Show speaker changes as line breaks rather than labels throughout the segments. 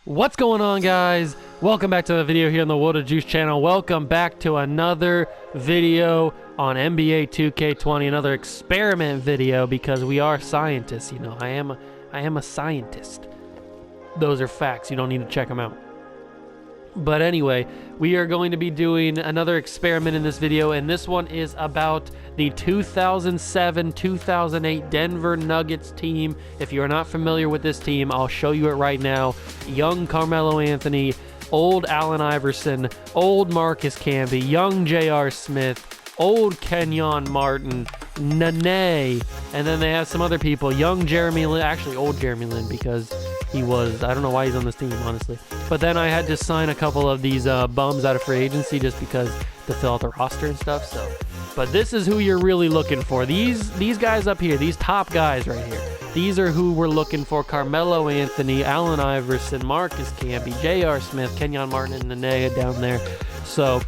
What's going on, guys? Welcome back to the video here on the World of Juice channel. Welcome back to another video on NBA 2K20, another experiment video, because we are scientists. You know, I am a scientist. Those are facts. You don't need to check them out. But anyway, we are going to be doing another experiment in this video, and this one is about the 2007-2008 Denver Nuggets team. If you are not familiar with this team, I'll show you it right now. Young Carmelo Anthony, old Allen Iverson, old Marcus Camby, young J.R. Smith, old Kenyon Martin, Nene, and then they have some other people, young Jeremy Lin, actually old Jeremy Lin, because he was, I don't know why he's on this team, honestly. But then I had to sign a couple of these bums out of free agency just because to fill out the roster and stuff. So, but this is who you're really looking for. These guys up here, these top guys right here, these are who we're looking for. Carmelo Anthony, Allen Iverson, Marcus Camby, J.R. Smith, Kenyon Martin, and Nene down there. So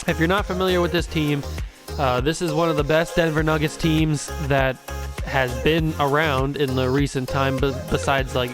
if you're not familiar with this team, this is one of the best Denver Nuggets teams that has been around in the recent time, besides like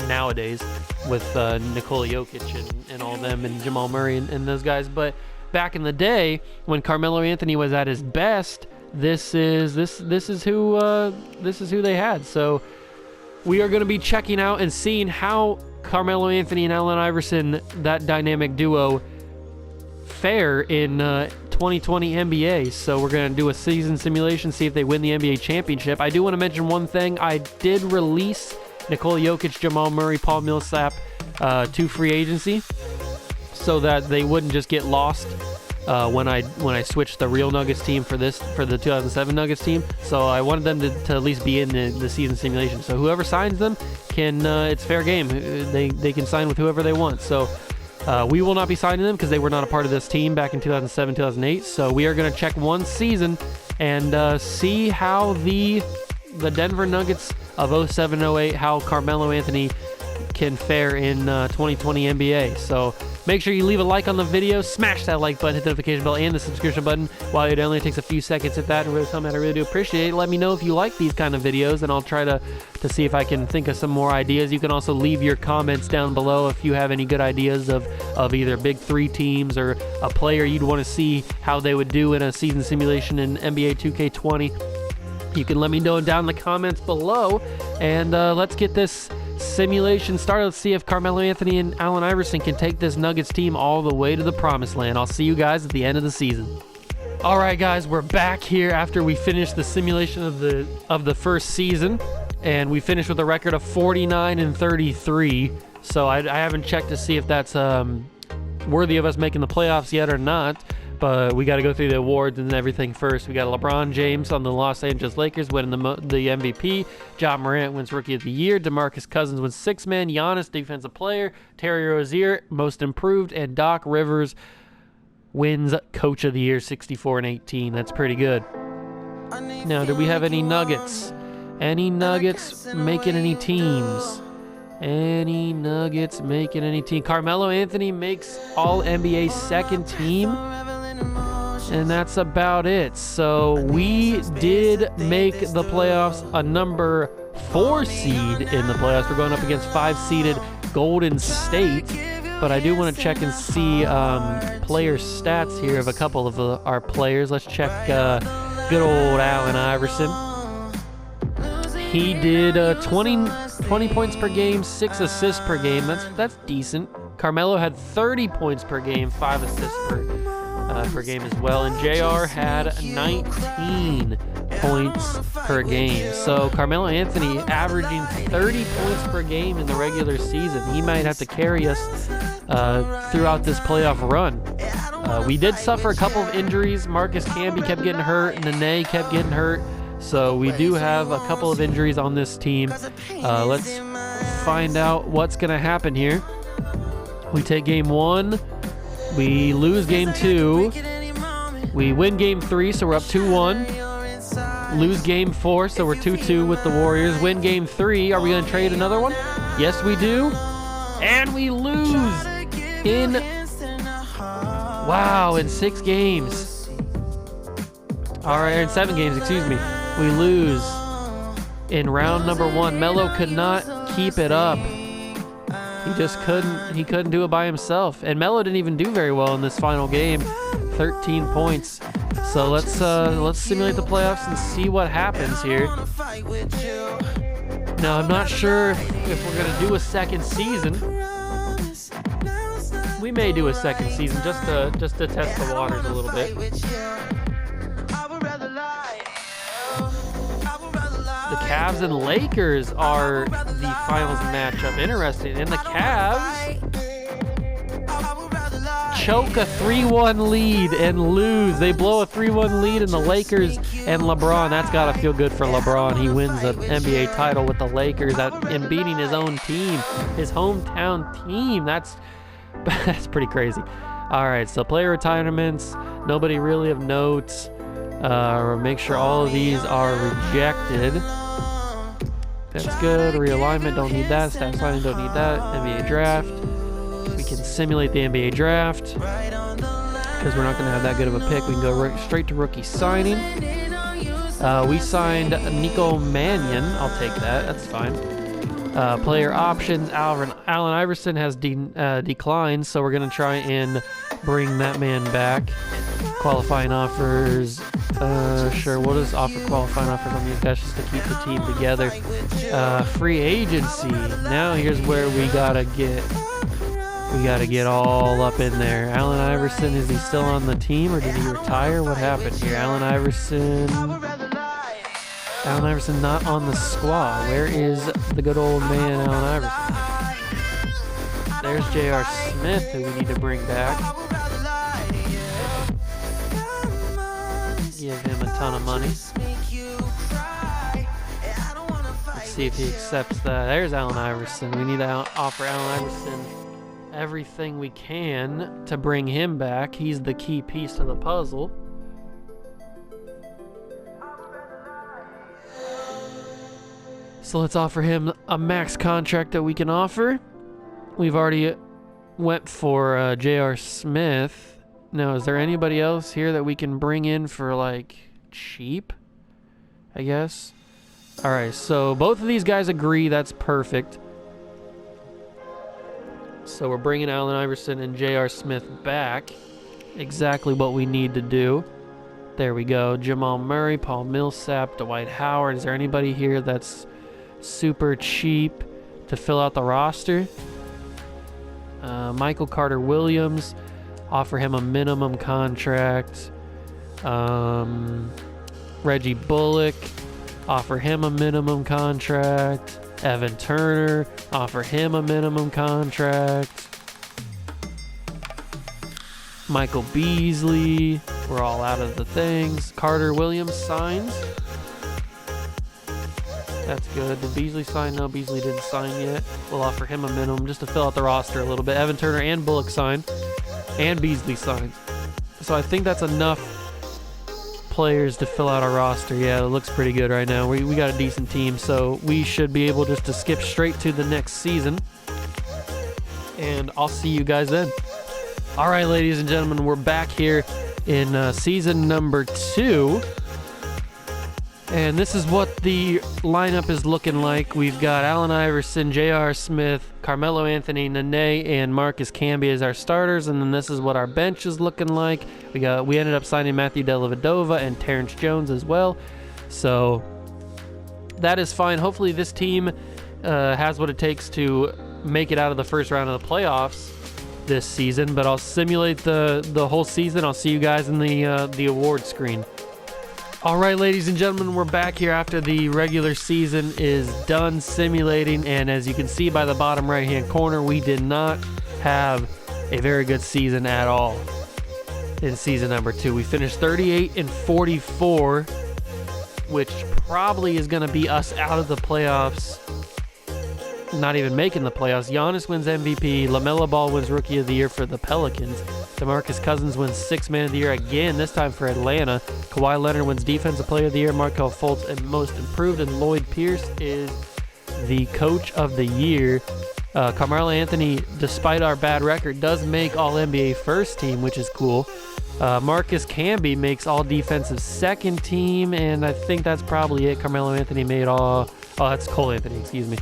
nowadays with Nikola Jokic and all them, and Jamal Murray and those guys. But back in the day when Carmelo Anthony was at his best, this is who they had. So we are going to be checking out and seeing how Carmelo Anthony and Allen Iverson, that dynamic duo, fare in 2020 NBA. So we're going to do a season simulation, see if they win the NBA championship. I do want to mention one thing. I did release Nikola Jokic, Jamal Murray, Paul Millsap to free agency so that they wouldn't just get lost when I switched the real Nuggets team for the 2007 Nuggets team. So I wanted them to at least be in the season simulation. So whoever signs them can, it's fair game. They can sign with whoever they want. So we will not be signing them because they were not a part of this team back in 2007, 2008. So we are going to check one season and see how the Denver Nuggets of 07-08, how Carmelo Anthony can fare in 2020 NBA. So make sure you leave a like on the video, smash that like button, hit the notification bell, and the subscription button. While it only takes a few seconds at that, and really something I really do appreciate it. Let me know if you like these kind of videos, and I'll try to see if I can think of some more ideas. You can also leave your comments down below if you have any good ideas of either big three teams or a player you'd want to see how they would do in a season simulation in NBA 2K20. You can let me know down in the comments below, and let's get this simulation started. Let's see if Carmelo Anthony and Allen Iverson can take this Nuggets team all the way to the promised land. I'll see you guys at the end of the season. All right, guys, we're back here after we finished the simulation of the first season, and we finished with a record of 49-33. So I haven't checked to see if that's worthy of us making the playoffs yet or not. But we got to go through the awards and everything first. We got LeBron James on the Los Angeles Lakers winning the MVP. Ja Morant wins Rookie of the Year. DeMarcus Cousins wins Sixth Man. Giannis, Defensive Player. Terry Rozier, Most Improved. And Doc Rivers wins Coach of the Year, 64-18. That's pretty good. Now, do we have any Nuggets? Any Nuggets making any teams? Any Nuggets making any team? Carmelo Anthony makes All-NBA second team. And that's about it. So we did make the playoffs, a number 4 seed in the playoffs. We're going up against 5-seeded Golden State. But I do want to check and see player stats here of a couple of our players. Let's check good old Allen Iverson. He did 20 points per game, 6 assists per game. That's decent. Carmelo had 30 points per game, 5 assists per game as well, and JR had 19 points per game. So Carmelo Anthony averaging 30 points per game in the regular season. He might have to carry us throughout this playoff run. We did suffer a couple of injuries. Marcus Camby kept getting hurt, Nene kept getting hurt. So we do have a couple of injuries on this team. Let's find out what's going to happen here. We take game 1. We lose game 2. We win game 3, so we're up 2-1. Lose game 4, so we're 2-2 with the Warriors. Win game 3. Are we going to trade another one? Yes, we do. And we lose in Wow, in 6 games. All right, in 7 games, excuse me. We lose in round number 1. Melo could not keep it up. He just couldn't do it by himself. And Melo didn't even do very well in this final game. 13 points. So let's simulate the playoffs and see what happens here. Now, I'm not sure if we're gonna do a second season. We may do a second season just to test the waters a little bit. The Cavs and Lakers are the finals matchup. Interesting. And the Cavs choke a 3-1 lead and lose. They blow a 3-1 lead in the Lakers and LeBron. That's got to feel good for LeBron. He wins an NBA title with the Lakers and beating his own team, his hometown team. That's pretty crazy. All right, so player retirements. Nobody really of note. Make sure all of these are rejected. That's good. Realignment, don't need that. Stat signing, don't need that. NBA draft. We can simulate the NBA draft because we're not going to have that good of a pick. We can go straight to rookie signing. We signed Nico Mannion. I'll take that. That's fine. Player options. Allen Iverson has declined, so we're going to try and bring that man back. Qualifying offers. Sure, we'll just offer qualifying offers on these guys just to keep the team together. Free agency. Now here's where we gotta get all up in there. Allen Iverson, is he still on the team or did he retire? What happened here? Allen Iverson not on the squad. Where is the good old man, Allen Iverson? There's J.R. Smith, who we need to bring back. Give him a ton of money. Let's see if he accepts that. There's Allen Iverson. We need to offer Allen Iverson everything we can to bring him back. He's the key piece to the puzzle. So let's offer him a max contract that we can offer. We've already went for J.R. Smith. Now, is there anybody else here that we can bring in for, like, cheap, I guess? All right, so both of these guys agree. That's perfect. So we're bringing Allen Iverson and J.R. Smith back. Exactly what we need to do. There we go. Jamal Murray, Paul Millsap, Dwight Howard. Is there anybody here that's super cheap to fill out the roster? Michael Carter-Williams. Offer him a minimum contract. Reggie Bullock, offer him a minimum contract. Evan Turner, offer him a minimum contract. Michael Beasley, we're all out of the things. Carter Williams signs. That's good. Did Beasley sign? No, Beasley didn't sign yet. We'll offer him a minimum just to fill out the roster a little bit. Evan Turner and Bullock sign. And Beasley signs. So I think that's enough players to fill out our roster. Yeah, it looks pretty good right now. We got a decent team, so we should be able just to skip straight to the next season. And I'll see you guys then. All right, ladies and gentlemen, we're back here in season number 2. And this is what the lineup is looking like. We've got Allen Iverson, J.R. Smith, Carmelo Anthony, Nene, and Marcus Camby as our starters. And then this is what our bench is looking like. We ended up signing Matthew Dellavedova and Terrence Jones as well. So that is fine. Hopefully this team has what it takes to make it out of the first round of the playoffs this season. But I'll simulate the whole season. I'll see you guys in the award screen. All right, ladies and gentlemen, we're back here after the regular season is done simulating, and as you can see by the bottom right-hand corner, we did not have a very good season at all in season number 2. We finished 38-44, which probably is going to be us out of the playoffs, not even making the playoffs. Giannis wins MVP. LaMelo Ball wins Rookie of the Year for the Pelicans. DeMarcus Cousins wins Sixth Man of the Year again, this time for Atlanta. Kawhi Leonard wins Defensive Player of the Year. Markelle Fultz and Most Improved. And Lloyd Pierce is the Coach of the Year. Carmelo Anthony, despite our bad record, does make All-NBA first team, which is cool. Marcus Camby makes all defensive second team, and I think that's probably it. Carmelo Anthony made all... Oh, that's Cole Anthony, excuse me.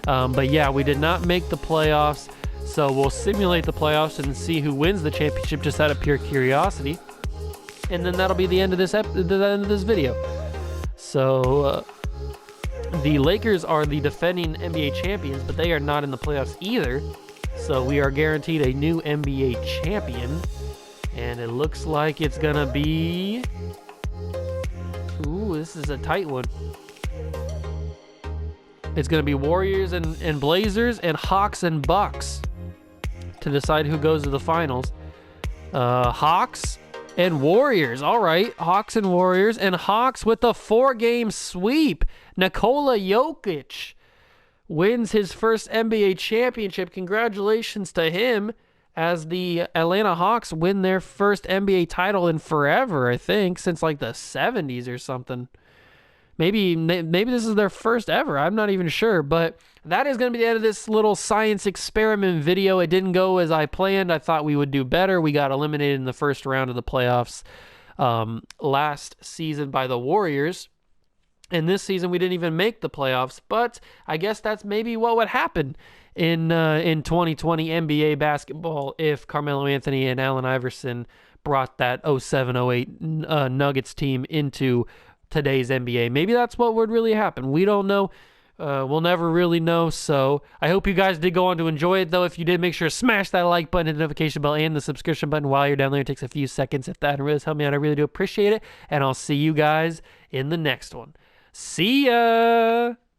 But yeah, we did not make the playoffs, so we'll simulate the playoffs and see who wins the championship just out of pure curiosity. And then that'll be the end of this video. So, the Lakers are the defending NBA champions, but they are not in the playoffs either. So we are guaranteed a new NBA champion. And it looks like it's gonna be... Ooh, this is a tight one. It's gonna be Warriors and Blazers and Hawks and Bucks to decide who goes to the finals. Hawks and Warriors. All right, Hawks and Warriors, and Hawks with a 4-game sweep. Nikola Jokic wins his first NBA championship. Congratulations to him, as the Atlanta Hawks win their first NBA title in forever, I think, since like the 70s or something. Maybe this is their first ever. I'm not even sure, but that is going to be the end of this little science experiment video. It didn't go as I planned. I thought we would do better. We got eliminated in the first round of the playoffs last season by the Warriors. And this season, we didn't even make the playoffs, but I guess that's maybe what would happen in 2020 NBA basketball if Carmelo Anthony and Allen Iverson brought that 07-08 Nuggets team into today's NBA. Maybe that's what would really happen. We don't know. We'll never really know. So I hope you guys did go on to enjoy it, though. If you did, make sure to smash that like button, the notification bell, and the subscription button while you're down there. It takes a few seconds if that really helps me out. I really do appreciate it. And I'll see you guys in the next one. See ya!